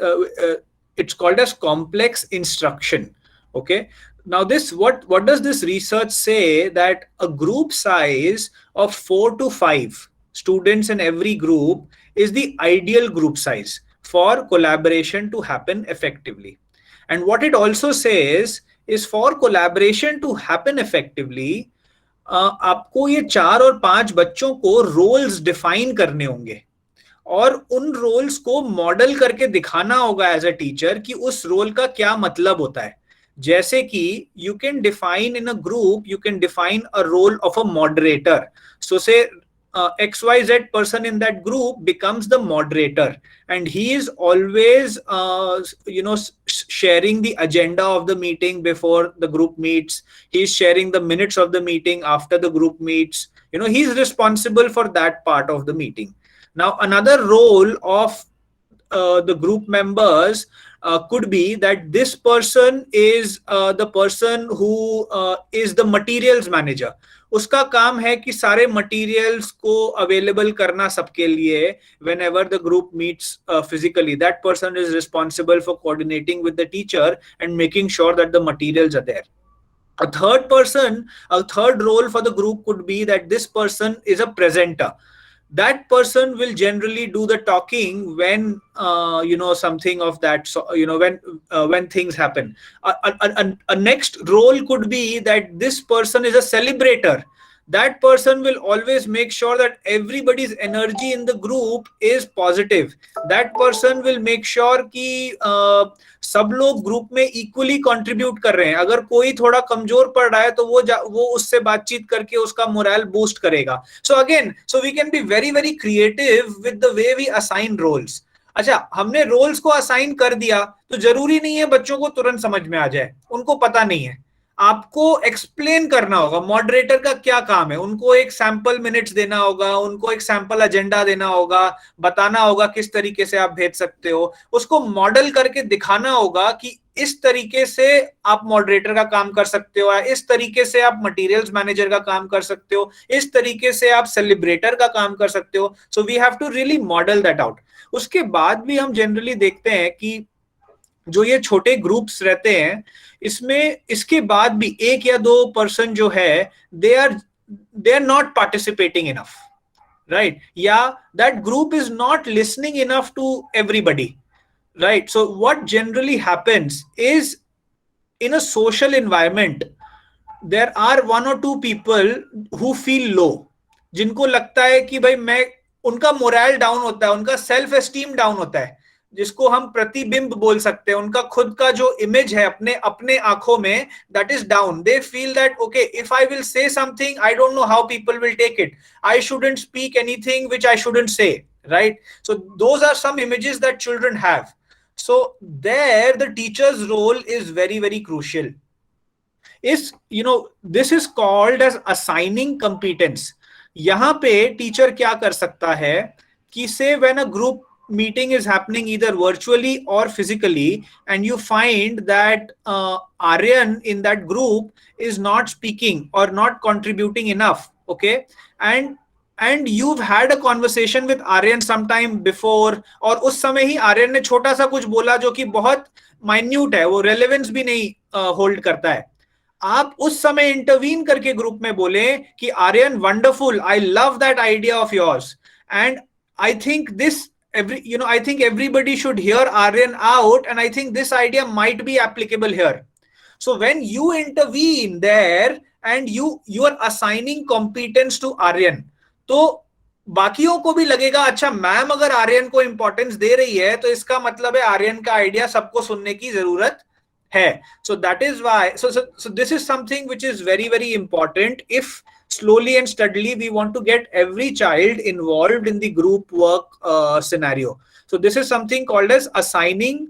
it's called as complex instruction. Okay, now this what does this research say? That a group size of 4 to 5 students in every group is the ideal group size for collaboration to happen effectively. And what it also says is for collaboration to happen effectively, आपको ये 4 और 5 बच्चों को roles define करने होंगे और उन roles को मॉडल करके दिखाना होगा एज अ टीचर कि उस रोल का क्या मतलब होता है. जैसे कि you can define in a group, you can define a role of a moderator. So say XYZ person in that group becomes the moderator, and he is always sharing the agenda of the meeting before the group meets. He is sharing the minutes of the meeting after the group meets. He is responsible for that part of the meeting. Now, another role of the group members could be that this person is the person who is the materials manager. उसका काम है कि सारे materials को available करना सबके लिए whenever the group meets physically. That person is responsible for coordinating with the teacher and making sure that the materials are there. A third role for the group could be that this person is a presenter. That person will generally do the talking when something of that, when things happen. A next role could be that this person is a celebrator. that person will always make sure that everybody's energy in the group is positive. That person will make sure कि सब लोग group में equally contribute कर रहे हैं. अगर कोई थोड़ा कमजोर पड़ रहा है तो वो उससे बातचीत करके उसका मोरल बूस्ट करेगा. So again, so we can be very very creative with the way we assign roles. अच्छा, हमने रोल्स को असाइन कर दिया तो जरूरी नहीं है बच्चों को तुरंत समझ में आ जाए. उनको पता नहीं है, आपको एक्सप्लेन करना होगा मॉडरेटर का क्या काम है. उनको एक सैंपल मिनट्स देना होगा, उनको एक सैंपल एजेंडा देना होगा, बताना होगा किस तरीके से आप भेज सकते हो, उसको मॉडल करके दिखाना होगा कि इस तरीके से आप मॉडरेटर का काम कर सकते हो, इस तरीके से आप मटेरियल्स मैनेजर का काम कर सकते हो, इस तरीके से आप सेलिब्रेटर का काम कर सकते हो. So we have to really model that out. उसके बाद भी हम जनरली देखते हैं कि जो ये छोटे ग्रुप्स रहते हैं, इसमें इसके बाद भी एक या दो पर्सन जो है they are not participating enough, right? या that group is not listening enough to everybody, right? So what generally happens is in a social environment there are one or two people who feel low, जिनको लगता है कि भाई मैं, उनका moral down होता है, उनका सेल्फ एस्टीम डाउन होता है, जिसको हम प्रतिबिंब बोल सकते हैं. उनका खुद का जो इमेज है अपने अपने आंखों में, that is down. They feel that okay, if I will say something I don't know how people will take it, I shouldn't speak anything which I shouldn't say, right? So those are some images that children have. So there the teacher's role is very very crucial. Is, you know, this is called as assigning competence. यहाँ पे teacher क्या कर सकता है कि say when a group meeting is happening either virtually or physically and you find that Aryan in that group is not speaking or not contributing enough, okay, and you've had a conversation with Aryan sometime before, और उस समय ही आर्यन ने छोटा सा कुछ बोला जो कि बहुत माइन्यूट है, वो रेलेवेंस भी नहीं होल्ड करता है. आप उस समय इंटरवीन करके ग्रुप में बोले कि Aryan, wonderful, I love that idea of yours and I think this I think everybody should hear Aryan out and I think this idea might be applicable here. So when you intervene there and you are assigning competence to Aryan, तो बाकियों को भी लगेगा अच्छा, ma'am अगर आर्यन को importance दे रही है तो इसका मतलब है आर्यन का आइडिया सबको सुनने की जरूरत है. So that is why, so this is something which is very very important. If slowly and steadily we want to get every child involved in the group work scenario, so this is something called as assigning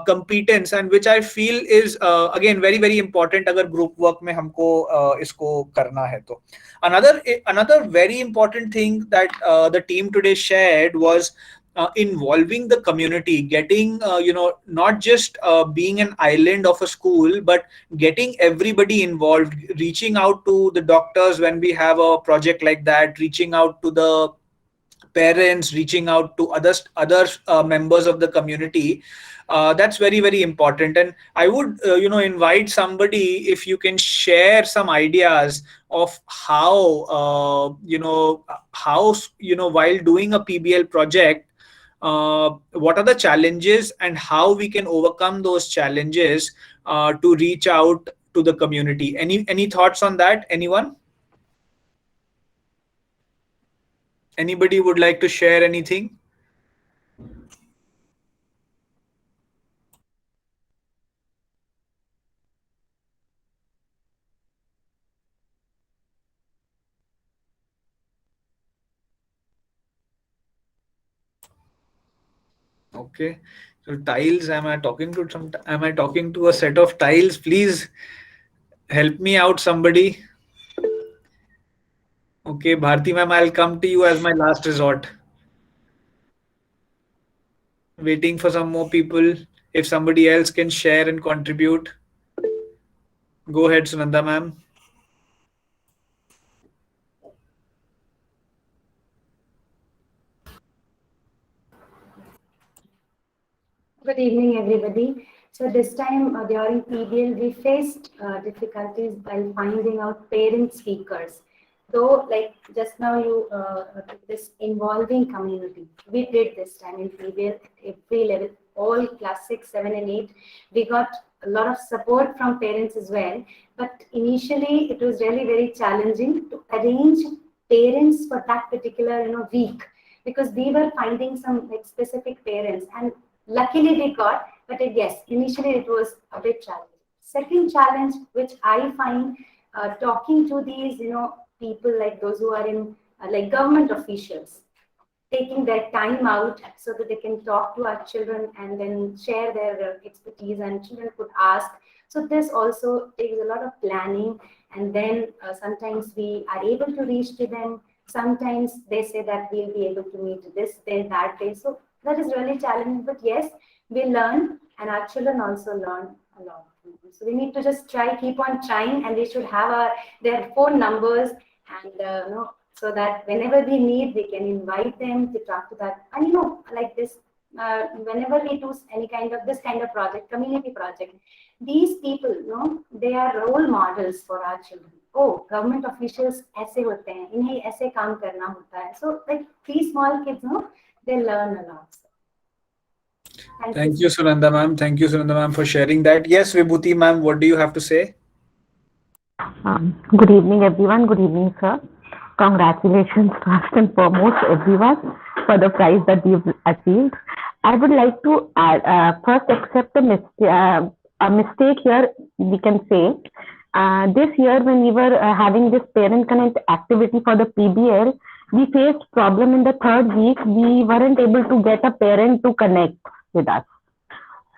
competence, and which I feel is again very very important अगर group work में हमको इसको करना है तो. Another very important thing that the team today shared was involving the community, getting not just being an island of a school, but getting everybody involved, reaching out to the doctors when we have a project like that, reaching out to the parents, reaching out to other members of the community. That's very very important. And I would invite somebody, if you can share some ideas of how while doing a PBL project, what are the challenges and how we can overcome those challenges to reach out to the community. Any thoughts on that? Anybody would like to share anything? Okay. So tiles, am I talking to a set of tiles? Please help me out, somebody. Okay, Bharti ma'am, I'll come to you as my last resort. Waiting for some more people. If somebody else can share and contribute. Go ahead, Sunanda ma'am. Good evening, everybody. So this time during PBL, we faced difficulties while finding out parent speakers. Though, like just now, you this involving community, we did this time in PBL at every level, all class 6, 7, and 8. We got a lot of support from parents as well. But initially, it was really very challenging to arrange parents for that particular week, because we were finding some like specific parents, and luckily we got. But yes, initially it was a bit challenging. Second challenge, which I find, talking to these people like those who are in like government officials, taking their time out so that they can talk to our children and then share their expertise, and children could ask. So this also takes a lot of planning, and then sometimes we are able to reach to them. Sometimes they say that we'll be able to meet this day, that day. So that is really challenging. But yes, we learn, and our children also learn a lot. So we need to just try, keep on trying, and we should have their phone numbers, and so that whenever we need, we can invite them to talk to that. And like this, whenever we do any kind of this kind of project, community project, these people, they are role models for our children. Oh, government officials ऐसे होते हैं, इन्हें ऐसे काम करना होता है. So like these small kids, they learn a lot. Thank you, Sunanda ma'am. Thank you, Sunanda ma'am, for sharing that. Yes, Vibhuti ma'am, what do you have to say? Good evening, everyone. Good evening, sir. Congratulations, first and foremost, everyone, for the prize that you've achieved. I would like to first accept a mistake here, we can say. This year, when we were having this parent connect activity for the PBL, we faced problem in the third week. We weren't able to get a parent to connect with us.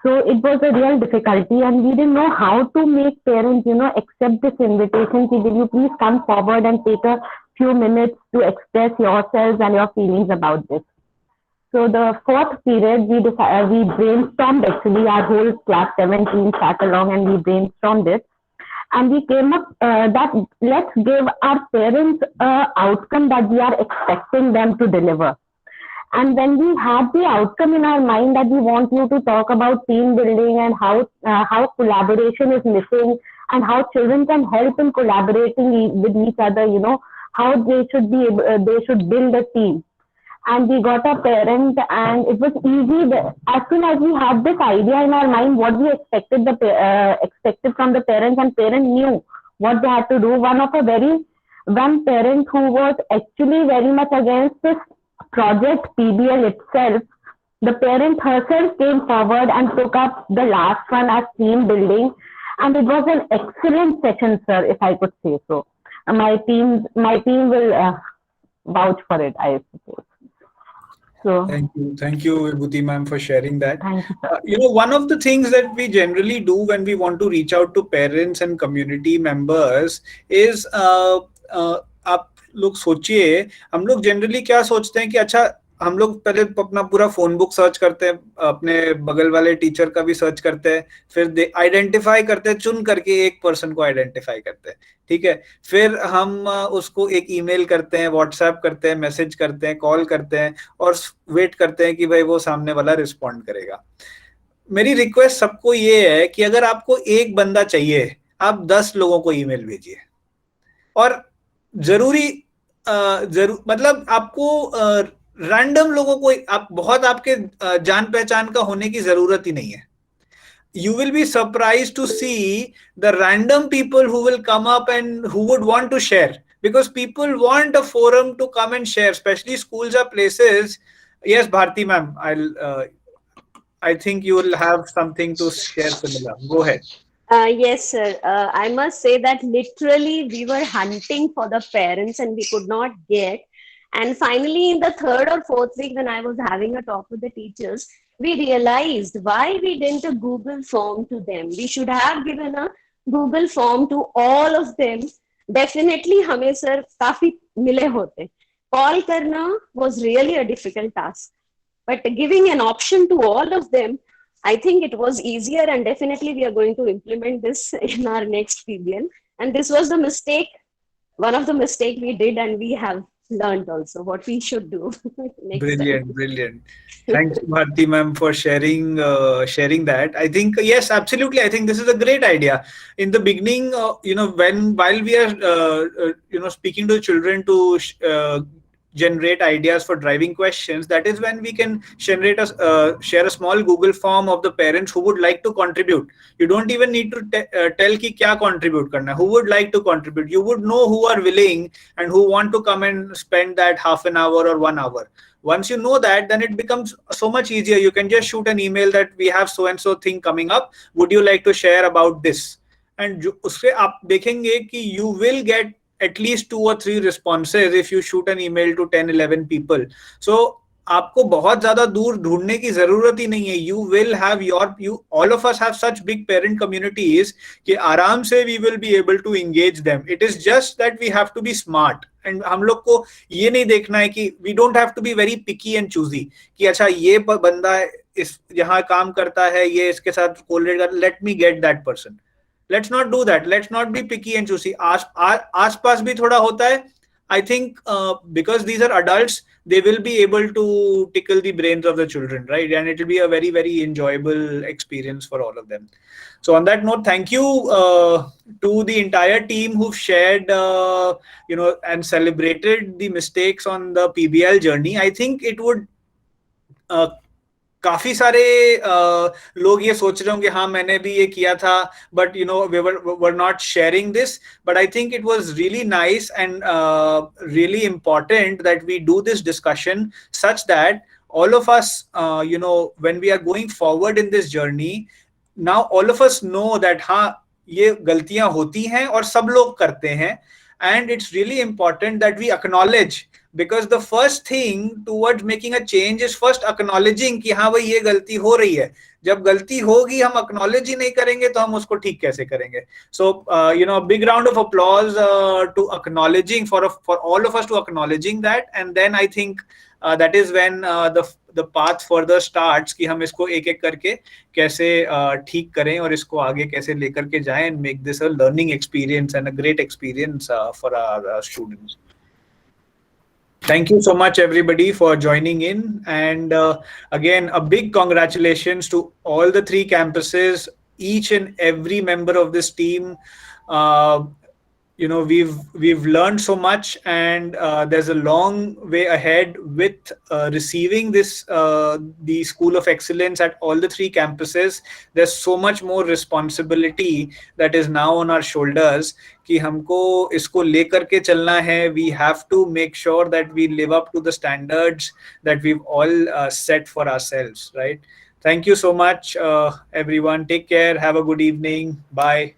So it was a real difficulty, and we didn't know how to make parents, accept this invitation. Will you please come forward and take a few minutes to express yourselves and your feelings about this? So the fourth period, we brainstormed actually, our whole class 17 sat along and we brainstormed it. And we came up that let's give our parents an outcome that we are expecting them to deliver. And when we had the outcome in our mind that we want you to talk about team building and how collaboration is missing and how children can help in collaborating with each other, how they should they should build a team. And we got a parent, and it was easy. As soon as we had this idea in our mind, what we expected from the parents, and parent knew what they had to do. One parent who was actually very much against this project PBL itself, the parent herself came forward and took up the last one as team building, and it was an excellent session, sir, if I could say so. My team will vouch for it, I suppose. So thank you, Vibhuti ma'am, for sharing that. Thank you, sir. One of the things that we generally do when we want to reach out to parents and community members is आप लोग सोचिए, हम लोग generally क्या सोचते हैं कि अच्छा, हम लोग पहले अपना पूरा फोन बुक सर्च करते हैं, अपने बगल वाले टीचर का भी सर्च करते हैं, फिर आइडेंटिफाई करते हैं, चुन करके एक पर्सन को आइडेंटिफाई करते हैं, ठीक है, फिर हम उसको एक ईमेल करते हैं, व्हाट्सएप करते हैं, मैसेज करते हैं, कॉल करते हैं, और वेट करते हैं कि भाई वो सामने वाला रिस्पॉन्ड करेगा. मेरी रिक्वेस्ट सबको ये है कि अगर आपको एक बंदा चाहिए, आप 10 लोगों को ईमेल भेजिए, और मतलब आपको रैंडम लोगों को आप बहुत आपके जान पहचान का होने की जरूरत ही नहीं है. You will be surprised to see the random people who will come up and who would want to share, because people want a forum to come and share, especially schools are places. Yes, Bharti ma'am, I think you will have something to share similar. Go ahead. Yes, sir. I must say that literally we were hunting for the parents and we could not get. And finally, in the third or fourth week, when I was having a talk with the teachers, we realized why we didn't a Google form to them. We should have given a Google form to all of them. Definitely, हमें sir काफी मिले होते. Call करना was really a difficult task, but giving an option to all of them, I think it was easier, and definitely we are going to implement this in our next PBL. And this was the mistake, one of the mistakes we did, and we have learned also what we should do next Brilliant, time. brilliant. Thank you, Bharti ma'am, for sharing that. I think, yes, absolutely. I think this is a great idea. In the beginning, while we are, speaking to children to generate ideas for driving questions, that is when we can generate share a small Google form of the parents who would like to contribute. You don't even need to tell ki kya contribute karna, who would like to contribute. You would know who are willing and who want to come and spend that half an hour or 1 hour. Once you know that, then it becomes so much easier. You can just shoot an email that we have so and so thing coming up, would you like to share about this? And उससे आप देखेंगे कि you will get at least 2 or 3 responses if you shoot an email to 10-11 people. So आपको बहुत ज्यादा दूर ढूंढने की जरूरत ही नहीं है. You will have you all of us have such big parent communities कि आराम से we will be able to engage them. It is just that we have to be smart. And हम लोग को ये नहीं देखना है कि we don't have to be very picky and choosy कि अच्छा ये बंदा इस यहाँ काम करता है, ये इसके साथ कोलरेट कर, let me get that person. Let's not do that. Let's not be picky and choosy. आस-पास भी थोड़ा होता है. I think because these are adults, they will be able to tickle the brains of the children, right? And it will be a very, very enjoyable experience for all of them. So on that note, thank you to the entire team who've shared, and celebrated the mistakes on the PBL journey. I think it would काफी सारे लोग ये सोच रहे होंगे हाँ मैंने भी ये किया था, but we're not sharing this. But I think it was really nice and really important that we do this discussion such that all of us, when we are going forward in this journey, now all of us know that हाँ ये गलतियां होती हैं और सब लोग करते हैं. And it's really important that we acknowledge, because the first thing towards making a change is first acknowledging कि हाँ भाई ये गलती हो रही है. जब गलती होगी हम acknowledge ही नहीं करेंगे तो हम उसको ठीक कैसे करेंगे? So a big round of applause to acknowledging for all of us to acknowledging that. And then I think that is when the path further starts कि हम इसको एक एक करके कैसे ठीक करें और इसको आगे कैसे लेकर के जाएं and make this a learning experience and a great experience for our students. Thank you so much, everybody, for joining in. And again, a big congratulations to all the 3 campuses, each and every member of this team. We've learned so much, and there's a long way ahead with receiving this the School of Excellence at all the 3 campuses. There's so much more responsibility that is now on our shoulders कि हमको इसको लेकर के चलना है. We have to make sure that we live up to the standards that we've all set for ourselves, right? Thank you so much, everyone. Take care. Have a good evening. Bye.